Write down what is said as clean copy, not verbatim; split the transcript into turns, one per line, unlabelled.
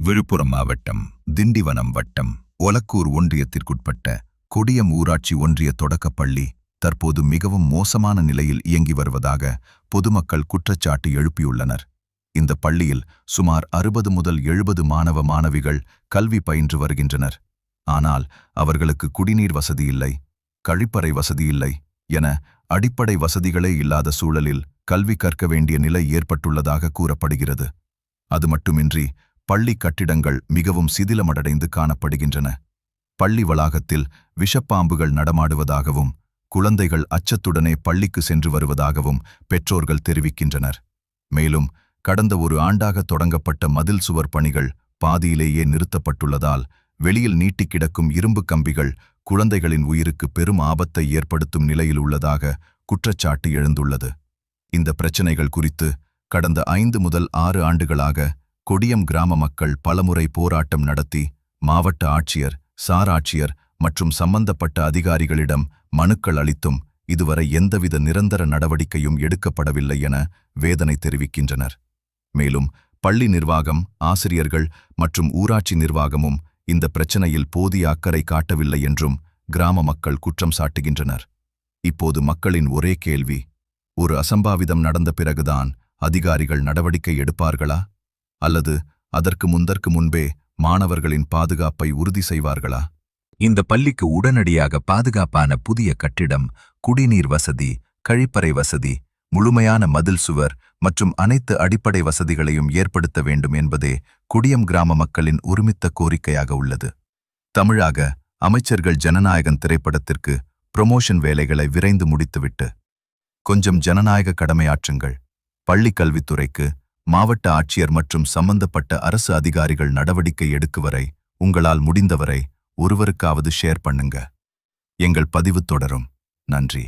விழுப்புரம் மாவட்டம் திண்டிவனம் வட்டம் ஒலக்கூர் ஒன்றியத்திற்குட்பட்ட கொடியம் ஊராட்சி ஒன்றிய தொடக்கப்பள்ளி தற்போது மிகவும் மோசமான நிலையில் இயங்கி வருவதாக பொதுமக்கள் குற்றச்சாட்டு எழுப்பியுள்ளனர். இந்த பள்ளியில் சுமார் 60 முதல் 70 மாணவ மாணவிகள் கல்வி பயின்று வருகின்றனர். ஆனால் அவர்களுக்கு குடிநீர் வசதி இல்லை, கழிப்பறை வசதி இல்லை என அடிப்படை வசதிகளே இல்லாத சூழலில் கல்வி கற்க வேண்டிய நிலை ஏற்பட்டுள்ளதாக கூறப்படுகிறது. அது மட்டுமின்றி பள்ளி கட்டிடங்கள் மிகவும் சிதிலமடைந்து காணப்படுகின்றன. பள்ளி வளாகத்தில் விஷப்பாம்புகள் நடமாடுவதாகவும் குழந்தைகள் அச்சத்துடனே பள்ளிக்கு சென்று வருவதாகவும் பெற்றோர்கள் தெரிவிக்கின்றனர். மேலும் கடந்த ஒரு ஆண்டாக தொடங்கப்பட்ட மதில் சுவர் பணிகள் பாதியிலேயே நிறுத்தப்பட்டுள்ளதால் வெளியில் நீட்டி கிடக்கும் இரும்பு கம்பிகள் குழந்தைகளின் உயிருக்கு பெரும் ஆபத்தை ஏற்படுத்தும் நிலையில் உள்ளதாக குற்றச்சாட்டு எழுந்துள்ளது. இந்த பிரச்சினைகள் குறித்து கடந்த 5 முதல் 6 ஆண்டுகளாக கொடியம் கிராம மக்கள் பலமுறை போராட்டம் நடத்தி மாவட்ட ஆட்சியர், சார் ஆட்சியர் மற்றும் சம்பந்தப்பட்ட அதிகாரிகளிடம் மனுக்கள் அளித்தும் இதுவரை எந்தவித நிரந்தர நடவடிக்கையும் எடுக்கப்படவில்லை என வேதனை தெரிவிக்கின்றனர். மேலும் பள்ளி நிர்வாகம், ஆசிரியர்கள் மற்றும் ஊராட்சி நிர்வாகமும் இந்த பிரச்சனையில் போதிய அக்கறை காட்டவில்லை என்றும் கிராம மக்கள் குற்றம் சாட்டுகின்றனர். இப்போது மக்களின் ஒரே கேள்வி, ஒரு அசம்பாவிதம் நடந்த பிறகுதான் அதிகாரிகள் நடவடிக்கை எடுப்பார்களா அல்லது அதற்கு முன்பே மாணவர்களின் பாதுகாப்பை உறுதி செய்வார்களா?
இந்த பள்ளிக்கு உடனடியாக பாதுகாப்பான புதிய கட்டிடம், குடிநீர் வசதி, கழிப்பறை வசதி, முழுமையான மதில் சுவர் மற்றும் அனைத்து அடிப்படை வசதிகளையும் ஏற்படுத்த வேண்டும் என்பதே கொடியம் கிராம மக்களின் ஒருமித்த கோரிக்கையாக உள்ளது. தமிழாக அமைச்சர்கள் ஜனநாயகன் திரைப்படத்திற்கு புரமோஷன் வேலைகளை விரைந்து முடித்துவிட்டு கொஞ்சம் ஜனநாயக கடமையாற்றுங்கள். பள்ளி கல்வித்துறைக்கு மாவட்ட ஆட்சியர் மற்றும் சம்பந்தப்பட்ட அரசு அதிகாரிகள் நடவடிக்கை எடுக்குவரை உங்களால் முடிந்தவரை ஒருவருக்காவது ஷேர் பண்ணுங்க. எங்கள் பதிவு தொடரும். நன்றி.